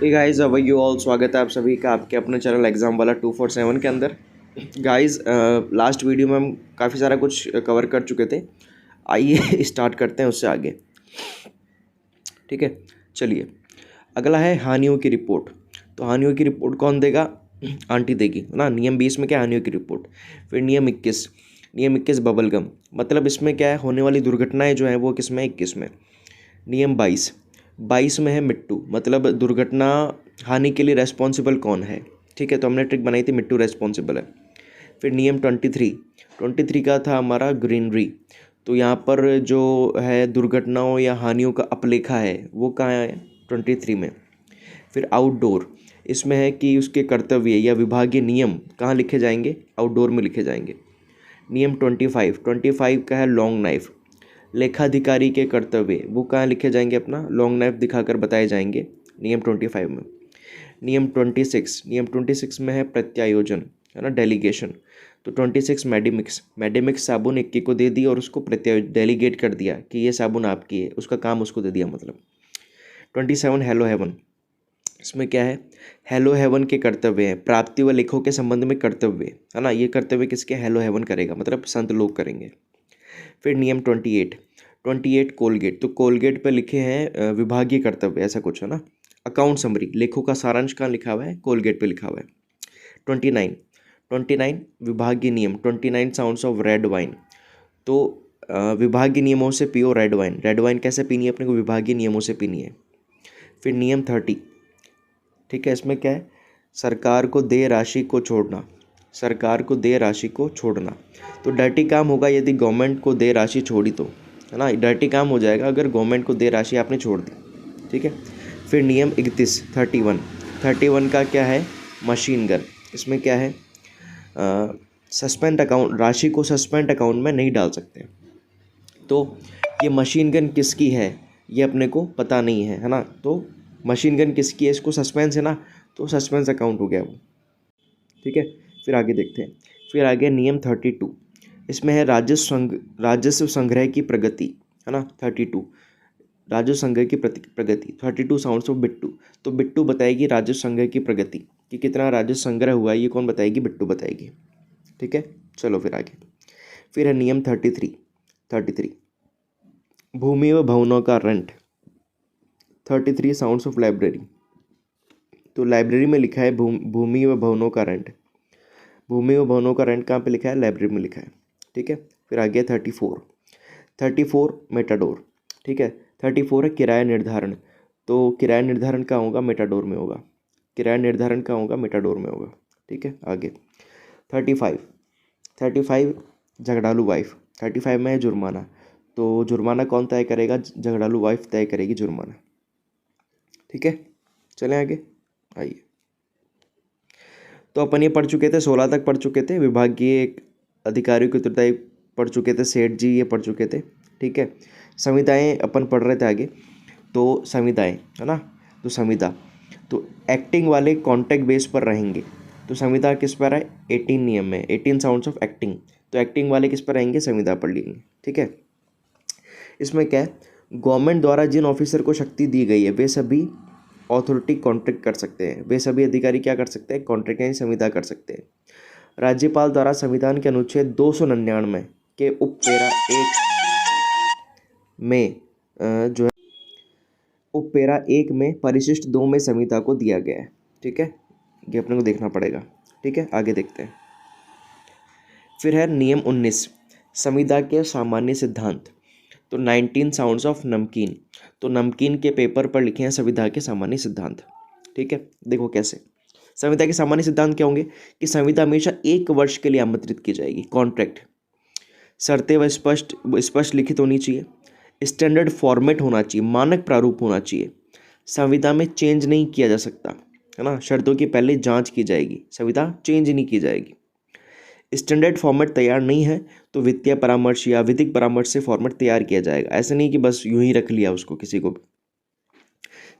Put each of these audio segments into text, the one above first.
Hey guys, अब you all स्वागत है आप सभी का आपके अपने चैनल एग्जाम वाला 247 के अंदर। गाइस, लास्ट वीडियो में हम काफ़ी सारा कुछ कवर कर चुके थे। आइए स्टार्ट करते हैं उससे आगे। ठीक है, चलिए। अगला है हानियों की रिपोर्ट। तो हानियों की रिपोर्ट कौन देगा? आंटी देगी ना। नियम 20 में क्या है? हानियों की रिपोर्ट। फिर नियम 21 बबलगम, मतलब इसमें क्या है, होने वाली दुर्घटनाएं जो हैं वो किस में? 21 में। नियम 22 में है मिट्टू, मतलब दुर्घटना हानि के लिए रेस्पॉन्सिबल कौन है। ठीक है, तो हमने ट्रिक बनाई थी, मिट्टू रेस्पॉन्सिबल है। फिर नियम 23 का था हमारा ग्रीनरी। तो यहाँ पर जो है दुर्घटनाओं या हानियों का अपलेखा है वो कहाँ है? 23 में। फिर आउटडोर, इसमें है कि उसके कर्तव्य या विभागीय नियम कहाँ लिखे जाएंगे? आउटडोर में लिखे जाएंगे। नियम 25 का है लॉन्ग नाइफ, लेखाधिकारी के कर्तव्य वो कहाँ लिखे जाएंगे? अपना लॉन्ग नाइफ दिखाकर बताए जाएंगे नियम 25 में। नियम 26 में है प्रत्यायोजन, है ना, डेलीगेशन। तो 26 मेडिमिक्स साबुन 21 को दे दी और उसको डेलीगेट कर दिया कि ये साबुन आपकी है, उसका काम उसको दे दिया मतलब। 27 हेलो हेवन, इसमें क्या है? हेलो हेवन के कर्तव्य हैं, प्राप्ति व लेखों के संबंध में कर्तव्य, है ना। ये कर्तव्य किसके? हेलो हेवन करेगा, मतलब संत लोग करेंगे। फिर नियम 28 कोलगेट, तो कोलगेट पे लिखे हैं विभागीय कर्तव्य, ऐसा कुछ है ना। अकाउंट समरी, लेखों का सारांश कहाँ लिखा हुआ है? कोलगेट पे लिखा हुआ है। 29 विभागीय नियम, 29 साउंड्स ऑफ रेड वाइन। तो विभागीय नियमों से पियो रेड वाइन कैसे पीनी है? अपने को विभागीय नियमों से पीनी है। फिर नियम 30, ठीक है, इसमें क्या है? सरकार को देय राशि को छोड़ना, तो डर्टी काम होगा यदि गवर्नमेंट को देय राशि छोड़ी तो, है ना। डर्टी काम हो जाएगा अगर गवर्नमेंट को देय राशि आपने छोड़ दी। ठीक है। फिर नियम 31 का क्या है? मशीन गन, इसमें क्या है? सस्पेंड अकाउंट, राशि को सस्पेंड अकाउंट में नहीं डाल सकते। तो ये मशीन गन किसकी है ये अपने को पता नहीं है, है ना। तो मशीन गन किसकी है? इसको सस्पेंस है ना, तो सस्पेंस अकाउंट हो गया वो। ठीक है, फिर आगे देखते हैं। फिर आगे नियम 32, इसमें है राजस्व संग्रह की प्रगति, है ना। 32 राजस्व संग्रह की प्रगति। 32 साउंड्स ऑफ बिट्टू, तो बिट्टू बताएगी राजस्व संग्रह की प्रगति कि कितना राजस्व संग्रह हुआ है, ये कौन बताएगी? बिट्टू बताएगी। ठीक है, चलो फिर आगे। फिर है नियम 33 भूमि व भवनों का रेंट। 33 साउंड्स ऑफ लाइब्रेरी, तो लाइब्रेरी में लिखा है भूमि व भवनों का रेंट। भूमि व भवनों का रेंट कहाँ पे लिखा है? लाइब्रेरी में लिखा है। ठीक है, फिर आ गया 34 मेटाडोर। ठीक है, 34 है किराया निर्धारण, तो किराया निर्धारण कहाँ होगा? मेटाडोर में होगा। ठीक है, आगे 35 झगड़ालू वाइफ। 35 में है जुर्माना, तो जुर्माना कौन तय करेगा? झगड़ालू वाइफ तय करेगी जुर्माना। ठीक है, चलें आगे, आइए। तो अपन ये पढ़ चुके थे, 16 तक पढ़ चुके थे। विभागीय अधिकारियों की उत्तरदायी पढ़ चुके थे, सेठ जी ये पढ़ चुके थे। ठीक है, संविधाएं अपन पढ़ रहे थे आगे। तो संविधाएं, है ना, तो संविदा तो एक्टिंग वाले कॉन्ट्रैक्ट बेस पर रहेंगे। तो संविदा किस पर है? 18 नियम में, 18 साउंड्स ऑफ एक्टिंग। तो एक्टिंग वाले किस पर रहेंगे? संविदा पढ़ लेंगे। ठीक है, इसमें क्या है? गवर्नमेंट द्वारा जिन ऑफिसर को शक्ति दी गई है वे सभी अथॉरिटी कॉन्ट्रैक्ट कर सकते हैं। वे सभी अधिकारी क्या कर सकते हैं? कॉन्ट्रैक्ट यानी संविदा कर सकते हैं। राज्यपाल द्वारा संविधान के अनुच्छेद 299 के उपपेरा 1 में जो है उपपेरा 1 में परिशिष्ट 2 में संविदा को दिया गया है। ठीक है, ये अपने को देखना पड़ेगा। ठीक है, आगे देखते हैं। फिर है नियम 19 संविदा के सामान्य सिद्धांत। तो 19 साउंड्स ऑफ नमकीन, तो नमकीन के पेपर पर लिखे हैं संविदा के सामान्य सिद्धांत। ठीक है, देखो कैसे संविदा के सामान्य सिद्धांत क्या होंगे कि संविदा हमेशा 1 वर्ष के लिए आमंत्रित की जाएगी। कॉन्ट्रैक्ट, शर्तें व स्पष्ट लिखित होनी चाहिए। स्टैंडर्ड फॉर्मेट होना चाहिए, मानक प्रारूप होना चाहिए। संविदा में चेंज नहीं किया जा सकता, है ना। शर्तों की पहले जांच की जाएगी, संविदा चेंज नहीं की जाएगी। स्टैंडर्ड फॉर्मेट तैयार नहीं है तो वित्तीय परामर्श या विधिक परामर्श से फॉर्मेट तैयार किया जाएगा। ऐसा नहीं कि बस यूं ही रख लिया उसको किसी को भी।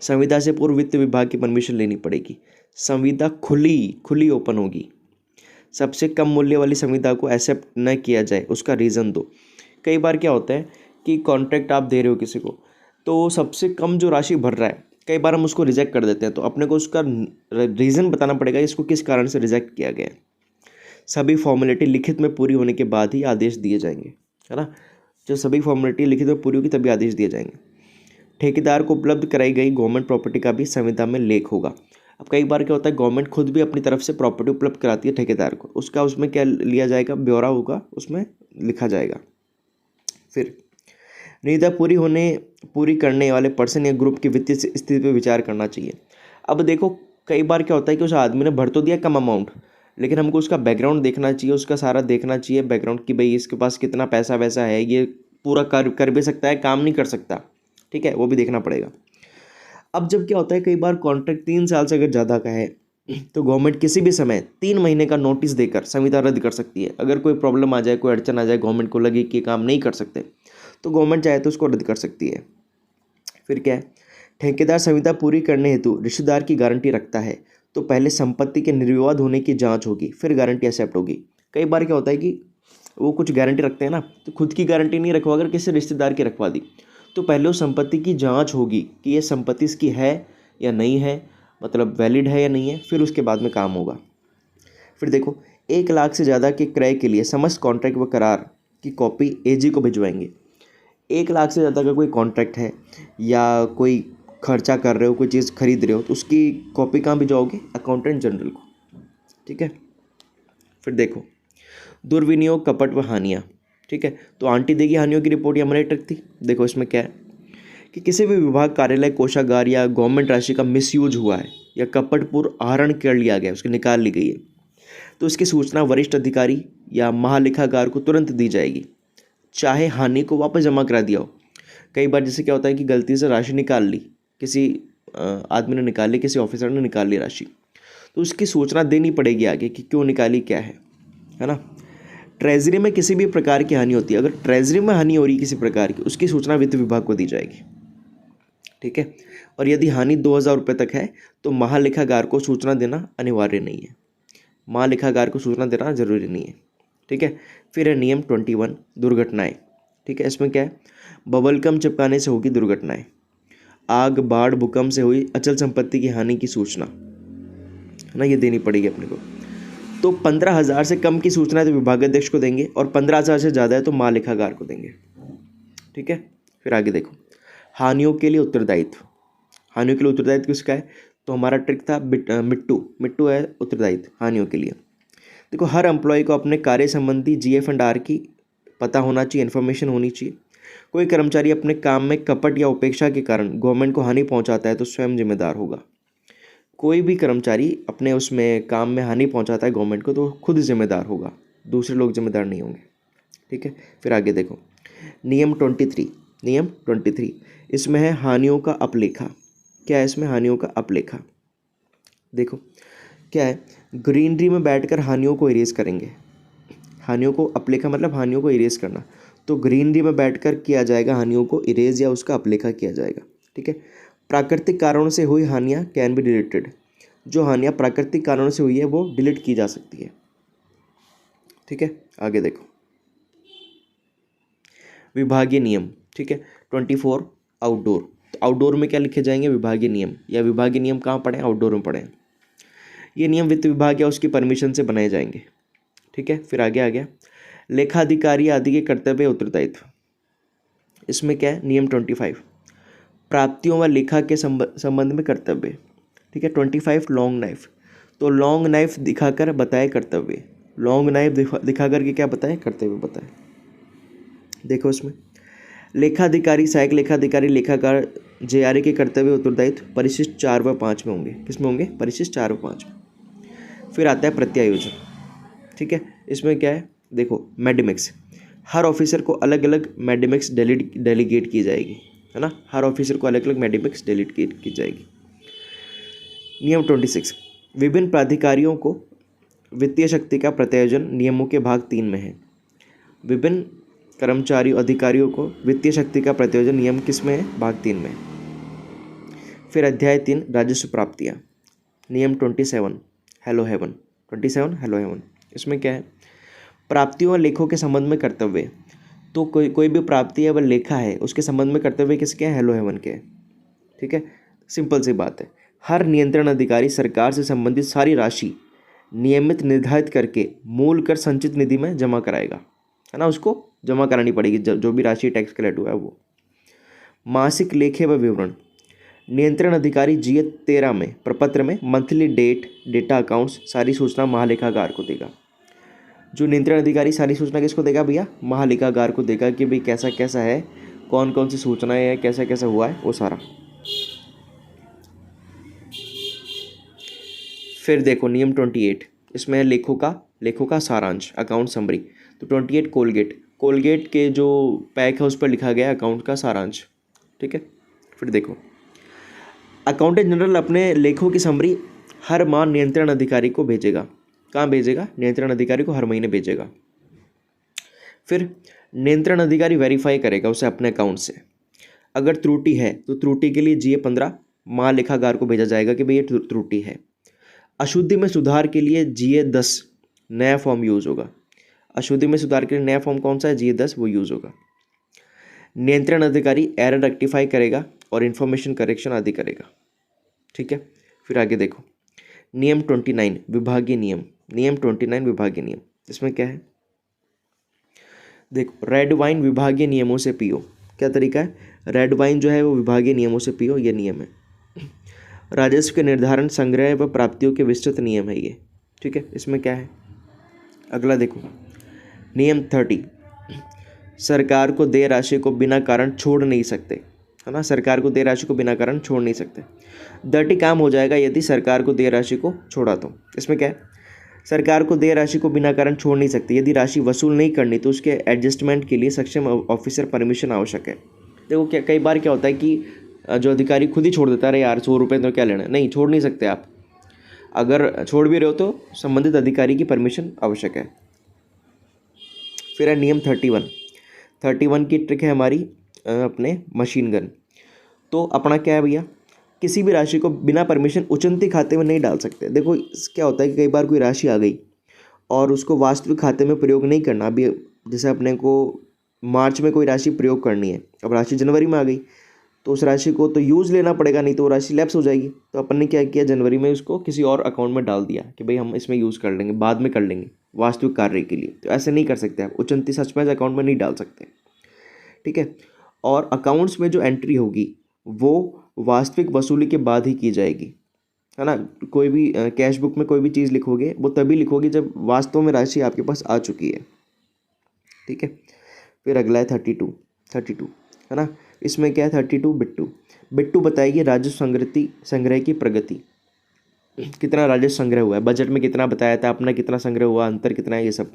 संविदा से पूर्व वित्त विभाग की परमिशन लेनी पड़ेगी। संविदा खुली ओपन होगी। सबसे कम मूल्य वाली संविदा को एक्सेप्ट न किया जाए, उसका रीज़न दो। कई बार क्या होता है कि कॉन्ट्रैक्ट आप दे रहे हो किसी को, तो सबसे कम जो राशि भर रहा है, कई बार हम उसको रिजेक्ट कर देते हैं, तो अपने को उसका रीज़न बताना पड़ेगा इसको किस कारण से रिजेक्ट किया गया है। सभी फॉर्मेलिटी लिखित में पूरी होने के बाद ही आदेश दिए जाएंगे, है ना। जब सभी फॉर्मेलिटी लिखित में पूरी होगी तभी आदेश दिए जाएंगे। ठेकेदार को उपलब्ध कराई गई गवर्नमेंट प्रॉपर्टी का भी संविदा में लेख होगा। अब कई बार क्या होता है, गवर्नमेंट खुद भी अपनी तरफ से प्रॉपर्टी उपलब्ध कराती है ठेकेदार को, उसका उसमें क्या लिया जाएगा, ब्यौरा होगा, उसमें लिखा जाएगा। फिर निविदा पूरी करने वाले पर्सन या ग्रुप की वित्तीय स्थिति पर विचार करना चाहिए। अब देखो कई बार क्या होता है कि उस आदमी ने भर तो दिया कम अमाउंट, लेकिन हमको उसका बैकग्राउंड देखना चाहिए, उसका सारा देखना चाहिए बैकग्राउंड कि भाई इसके पास कितना पैसा वैसा है, ये पूरा कर भी सकता है, काम नहीं कर सकता, ठीक है, वो भी देखना पड़ेगा। अब जब क्या होता है, कई बार कॉन्ट्रैक्ट 3 साल से अगर ज़्यादा का है तो गवर्नमेंट किसी भी समय 3 महीने का नोटिस देकर संविदा रद्द कर सकती है। अगर कोई प्रॉब्लम आ जाए, कोई अड़चन आ जाए, गवर्नमेंट को लगे कि काम नहीं कर सकते, तो गवर्नमेंट चाहे तो उसको रद्द कर सकती है। फिर क्या है, ठेकेदार संविदा पूरी करने हेतु रिश्तेदार की गारंटी रखता है, तो पहले संपत्ति के निर्विवाद होने की जांच होगी, फिर गारंटी एक्सेप्ट होगी। कई बार क्या होता है कि वो कुछ गारंटी रखते हैं ना, तो खुद की गारंटी नहीं रखवा, अगर किसी रिश्तेदार की रखवा दी, तो पहले उस संपत्ति की जांच होगी कि ये संपत्ति इसकी है या नहीं है, मतलब वैलिड है या नहीं है, फिर उसके बाद में काम होगा। फिर देखो 1 लाख से ज़्यादा के क्रय के लिए समस्त कॉन्ट्रैक्ट व करार की कॉपी एजी को भिजवाएंगे। 1 लाख से ज़्यादा का कोई कॉन्ट्रैक्ट है या कोई खर्चा कर रहे हो, कोई चीज़ खरीद रहे हो, तो उसकी कॉपी कहाँ भिजवाओगे, अकाउंटेंट जनरल को, ठीक है। फिर देखो दुर्विनियोग कपट व हानियाँ, ठीक है, तो आंटी देगी हानियों की रिपोर्ट या मॉनिटर थी। देखो इसमें क्या है कि किसी भी विभाग, कार्यालय, कोषागार या गवर्नमेंट राशि का मिसयूज हुआ है या कपटपूर्ण आहरण कर लिया गया, उसकी निकाल ली गई है, तो इसकी सूचना वरिष्ठ अधिकारी या महालेखागार को तुरंत दी जाएगी, चाहे हानि को वापस जमा करा दिया हो। कई बार जैसे क्या होता है कि गलती से राशि निकाल ली, किसी आदमी ने निकाल ली, किसी ऑफिसर ने निकाल ली राशि, तो उसकी सूचना देनी पड़ेगी आगे कि क्यों निकाली, क्या है ना। ट्रेजरी में किसी भी प्रकार की हानि होती है, अगर ट्रेजरी में हानि हो रही किसी प्रकार की, उसकी सूचना वित्त विभाग को दी जाएगी, ठीक है। और यदि हानि 2000 रुपये तक है तो महालेखागार को सूचना देना अनिवार्य नहीं है, महालेखागार को सूचना देना जरूरी नहीं है, ठीक है। फिर है नियम 21 दुर्घटनाएं, ठीक है। इसमें क्या है, बबलकम चिपकाने से होगी दुर्घटनाएं, आग, बाढ़, भूकंप से हुई अचल संपत्ति की हानि की सूचना, है ना, ये देनी पड़ेगी अपने को। तो 15,000 से कम की सूचना तो विभागाध्यक्ष को देंगे, और 15,000 से ज़्यादा है तो महालेखागार को देंगे, ठीक है। फिर आगे देखो हानियों के लिए उत्तरदायित्व, हानियों के लिए उत्तरदायित्व किसका है, तो हमारा ट्रिक था मिट्टू है उत्तरदायित्व हानियों के लिए। देखो हर एम्प्लॉय को अपने कार्य संबंधी GF&R की पता होना चाहिए, इन्फॉर्मेशन होनी चाहिए। कोई कर्मचारी अपने काम में कपट या उपेक्षा के कारण गवर्नमेंट को हानि पहुंचाता है तो स्वयं जिम्मेदार होगा। कोई भी कर्मचारी अपने उसमें काम में हानि पहुंचाता है गवर्नमेंट को, तो खुद जिम्मेदार होगा, दूसरे लोग जिम्मेदार नहीं होंगे, ठीक है। फिर आगे देखो नियम 23, इसमें है हानियों का अपलेखा। क्या है इसमें, हानियों का अपलेखा। देखो क्या है, ग्रीनरी में बैठकर हानियों को इरेज करेंगे, हानियों को अपलेखा मतलब हानियों को इरेज करना, तो ग्रीनरी में बैठकर किया जाएगा हानियों को इरेज या उसका अपलेखा किया जाएगा, ठीक है। प्राकृतिक कारणों से हुई हानियाँ कैन बी डिलीटेड, जो हानियाँ प्राकृतिक कारणों से हुई है वो डिलीट की जा सकती है, ठीक है। आगे देखो विभागीय नियम, ठीक है। 24 आउटडोर, तो आउटडोर में क्या लिखे जाएंगे, विभागीय नियम, या विभागीय नियम कहाँ पढ़े, आउटडोर में पढ़े। ये नियम वित्त विभाग या उसकी परमिशन से बनाए जाएंगे, ठीक है। फिर आगे आ गया लेखाधिकारी आदि के कर्तव्य उत्तरदायित्व। इसमें क्या है, नियम 25 प्राप्तियों व लेखा के संबंध में कर्तव्य, ठीक है। 25 लॉन्ग नाइफ, तो लॉन्ग नाइफ दिखाकर बताए कर्तव्य, लॉन्ग नाइफ दिखाकर के क्या बताए, कर्तव्य बताए। देखो इसमें लेखाधिकारी, सहायक लेखाधिकारी, लेखाकार, JRA के कर्तव्य उत्तरदायित्व परिशिष्ट 4 व 5 में होंगे। किसमें होंगे, परिशिष्ट 4 व 5 में। फिर आता है प्रत्यायोजन, ठीक है। इसमें क्या है, देखो मेडिमिक्स, हर ऑफिसर को अलग अलग मेडिमिक्स डेलीगेट की जाएगी, है ना, हर ऑफिसर को अलग अलग मेडिमिक्स डेलीगेट की जाएगी। नियम 26 विभिन्न प्राधिकारियों को वित्तीय शक्ति का प्रत्यायोजन नियमों के भाग 3 में है। विभिन्न कर्मचारियों अधिकारियों को वित्तीय शक्ति का प्रत्यायोजन नियम किस में है, भाग 3 में। फिर अध्याय 3 राजस्व प्राप्तियाँ, नियम 27 हेलो हेवन। इसमें क्या है, प्राप्तियों और लेखों के संबंध में कर्तव्य, तो कोई भी प्राप्ति है वह लेखा है, उसके संबंध में कर्तव्य किसके हैं, हेलो हेवन के, ठीक है। सिंपल सी बात है। हर नियंत्रण अधिकारी सरकार से संबंधित सारी राशि नियमित निर्धारित करके मूल कर संचित निधि में जमा कराएगा, है ना, उसको जमा करानी पड़ेगी जो भी राशि टैक्स कलेक्ट हुआ है वो। मासिक लेखे व विवरण, नियंत्रण अधिकारी GA 13 में प्रपत्र में मंथली डेटा अकाउंट्स सारी सूचना महालेखागार को देगा। जो नियंत्रण अधिकारी सारी सूचना किसको देगा भैया? महालेखागार को देगा कि भाई कैसा कैसा है, कौन कौन सी सूचनाएं हैं, कैसा कैसा हुआ है वो सारा। फिर देखो नियम 28, इसमें है लेखों का सारांश, अकाउंट समरी। तो 28 कोलगेट के जो पैक है उस पर लिखा गया अकाउंट का सारांश, ठीक है। फिर देखो अकाउंटेंट जनरल अपने लेखों की समरी हर माह नियंत्रण अधिकारी को भेजेगा। कहाँ भेजेगा? नियंत्रण अधिकारी को हर महीने भेजेगा। फिर नियंत्रण अधिकारी वेरीफाई करेगा उसे अपने अकाउंट से। अगर त्रुटि है तो त्रुटि के लिए GA 15 महालेखागार को भेजा जाएगा कि भाई ये त्रुटि है। अशुद्धि में सुधार के लिए GA 10 नया फॉर्म यूज़ होगा। अशुद्धि में सुधार के लिए नया फॉर्म कौन सा है? GA 10 वो यूज़ होगा। नियंत्रण अधिकारी एरर रेक्टिफाई करेगा और इन्फॉर्मेशन करेक्शन आदि करेगा, ठीक है। फिर आगे देखो नियम 29 विभागीय नियम। नियम 29 विभागीय नियम, इसमें क्या है? देखो रेड वाइन विभागीय नियमों से पियो। क्या तरीका है? रेड वाइन जो है वो विभागीय नियमों से पियो, ये नियम है। राजस्व के निर्धारण, संग्रह व प्राप्तियों के विस्तृत नियम है ये, ठीक है। इसमें क्या है? अगला देखो नियम 30, सरकार को देय राशि को बिना कारण छोड़ नहीं सकते, है ना। सरकार को देय राशि को बिना कारण छोड़ नहीं सकते। डर्टी काम हो जाएगा यदि सरकार को देय राशि को छोड़ा तो। इसमें क्या है? सरकार को देय राशि को बिना कारण छोड़ नहीं सकती। यदि राशि वसूल नहीं करनी तो उसके एडजस्टमेंट के लिए सक्षम ऑफिसर परमिशन आवश्यक है। देखो क्या कई बार क्या होता है कि जो अधिकारी खुद ही छोड़ देता है, अरे यार 100 रुपये तो क्या लेना है। नहीं, छोड़ नहीं सकते आप। अगर छोड़ भी रहे हो तो संबंधित अधिकारी की परमिशन आवश्यक है। फिर है नियम 31 की ट्रिक है हमारी अपने मशीन गन। तो अपना क्या है भैया? किसी भी राशि को बिना परमिशन उचंती खाते में नहीं डाल सकते। देखो क्या होता है कि कई बार कोई राशि आ गई और उसको वास्तविक खाते में प्रयोग नहीं करना। अभी जैसे अपने को मार्च में कोई राशि प्रयोग करनी है, अब राशि जनवरी में आ गई तो उस राशि को तो यूज़ लेना पड़ेगा, नहीं तो वो राशि लैप्स हो जाएगी। तो अपन ने क्या किया, जनवरी में उसको किसी और अकाउंट में डाल दिया कि भाई हम इसमें यूज़ कर लेंगे, बाद में कर लेंगे वास्तविक कार्य के लिए। तो ऐसे नहीं कर सकते आप, उचंती सचमुच अकाउंट में नहीं डाल सकते, ठीक है। और अकाउंट्स में जो एंट्री होगी वो वास्तविक वसूली के बाद ही की जाएगी, है ना। कोई भी कैश बुक में कोई भी चीज़ लिखोगे वो तभी लिखोगे जब वास्तव में राशि आपके पास आ चुकी है, ठीक है। फिर अगला है 32, है ना। इसमें क्या है? 32 बिट्टू बताएगी राजस्व संग्रह की प्रगति। कितना राजस्व संग्रह हुआ है, बजट में कितना बताया था, अपना कितना संग्रह हुआ, अंतर कितना है, ये सब,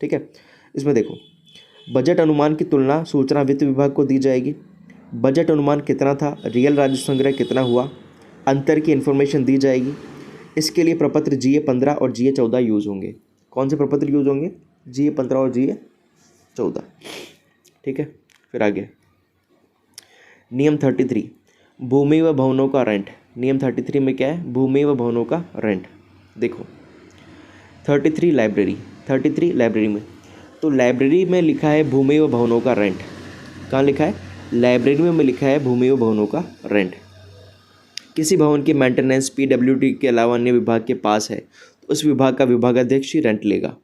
ठीक है। इसमें देखो बजट अनुमान की तुलना सूचना वित्त विभाग को दी जाएगी। बजट अनुमान कितना था, रियल राजस्व संग्रह कितना हुआ, अंतर की इन्फॉर्मेशन दी जाएगी। इसके लिए प्रपत्र GA 15 और GA 14 यूज़ होंगे। कौन से प्रपत्र यूज़ होंगे? GA 15 और GA 14, ठीक है। फिर आगे नियम 33 भूमि व भवनों का रेंट। नियम 33 में क्या है? भूमि व भवनों का रेंट। देखो 33 लाइब्रेरी में, तो लाइब्रेरी में लिखा है भूमि व भवनों का रेंट। कहाँ लिखा है? लाइब्रेरी में लिखा है भूमि व भवनों का रेंट। किसी भवन की मेंटेनेंस PWD के अलावा अन्य विभाग के पास है तो उस विभाग का विभागाध्यक्ष ही रेंट लेगा।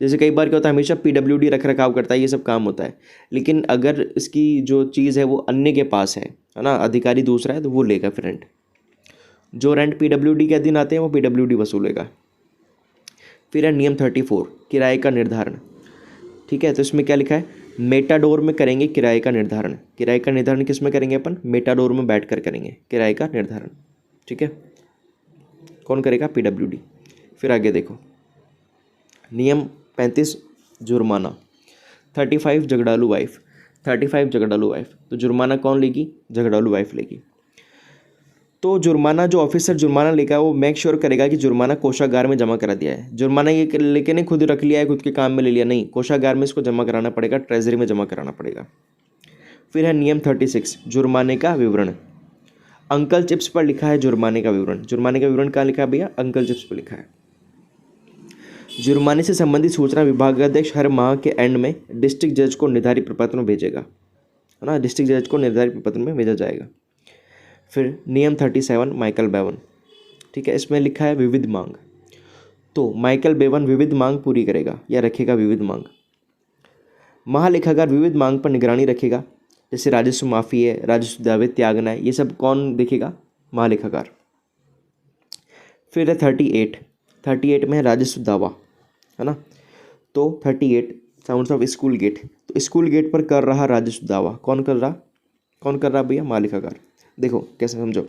जैसे कई बार क्या होता है, हमेशा PWD रख रखाव करता है, ये सब काम होता है, लेकिन अगर इसकी जो चीज़ है वो अन्य के पास है ना, अधिकारी दूसरा है, तो वो लेगा फिर रेंट। जो रेंट PWD के अधीन आते हैं वो PWD वसूलेगा। फिर है नियम 34 किराए का निर्धारण, ठीक है। तो इसमें क्या लिखा है? मेटाडोर में करेंगे किराए का निर्धारण। किराए का निर्धारण किस में करेंगे? अपन मेटाडोर में बैठ कर करेंगे किराए का निर्धारण, ठीक है। कौन करेगा? PWD। फिर आगे देखो नियम 35 जुर्माना। 35 झगड़ालू वाइफ। तो जुर्माना कौन लेगी? झगड़ालू वाइफ लेगी। तो जुर्माना जो ऑफिसर जुर्माना लेगा वो मेक श्योर करेगा कि जुर्माना कोषागार में जमा करा दिया है। जुर्माना ये लेके नहीं खुद रख लिया है, खुद के काम में ले लिया, नहीं, कोषागार में इसको जमा कराना पड़ेगा, ट्रेजरी में जमा कराना पड़ेगा। फिर है नियम 36 जुर्माने का विवरण। अंकल चिप्स पर लिखा है जुर्माने का विवरण। जुर्माने का विवरण कहाँ लिखा है भैया? अंकल चिप्स पर लिखा है। जुर्माने से संबंधित सूचना विभागाध्यक्ष हर माह के एंड में डिस्ट्रिक्ट जज को निर्धारित प्रपत्र में भेजेगा, है ना। डिस्ट्रिक्ट जज को निर्धारित प्रपत्र में भेजा जाएगा। फिर नियम 37 माइकल बेवन, ठीक है, इसमें लिखा है विविध मांग। तो माइकल बेवन विविध मांग पूरी करेगा या रखेगा विविध मांग। महालेखाकार विविध मांग पर निगरानी रखेगा, जैसे राजस्व माफी है, राजस्व दावे त्यागना है, ये सब कौन देखेगा? महालेखाकार। फिर है 38 में है राजस्व दावा, है ना। तो 38 साउंड्स ऑफ स्कूल गेट, तो स्कूल गेट पर कर रहा राजस्व दावा कौन कर रहा भैया? महालेखाकार। देखो कैसे समझो,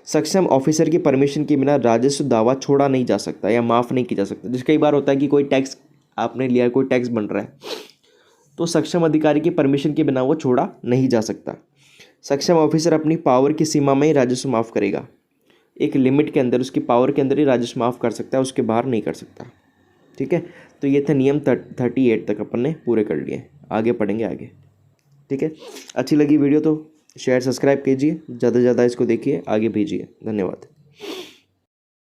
सक्षम ऑफिसर की परमिशन के बिना राजस्व दावा छोड़ा नहीं जा सकता या माफ़ नहीं किया जा सकता। जैसे कई बार होता है कि कोई टैक्स आपने लिया, कोई टैक्स बन रहा है, तो सक्षम अधिकारी की परमिशन के बिना वो छोड़ा नहीं जा सकता। सक्षम ऑफिसर अपनी पावर की सीमा में ही राजस्व माफ़ करेगा, एक लिमिट के अंदर, उसकी पावर के अंदर ही राजस्व माफ़ कर सकता है, उसके बाहर नहीं कर सकता, ठीक है। तो ये थे नियम 38 तक अपन ने पूरे कर लिए, आगे पढ़ेंगे आगे, ठीक है। अच्छी लगी वीडियो तो शेयर सब्सक्राइब कीजिए, ज़्यादा से ज़्यादा इसको देखिए, आगे भेजिए। धन्यवाद।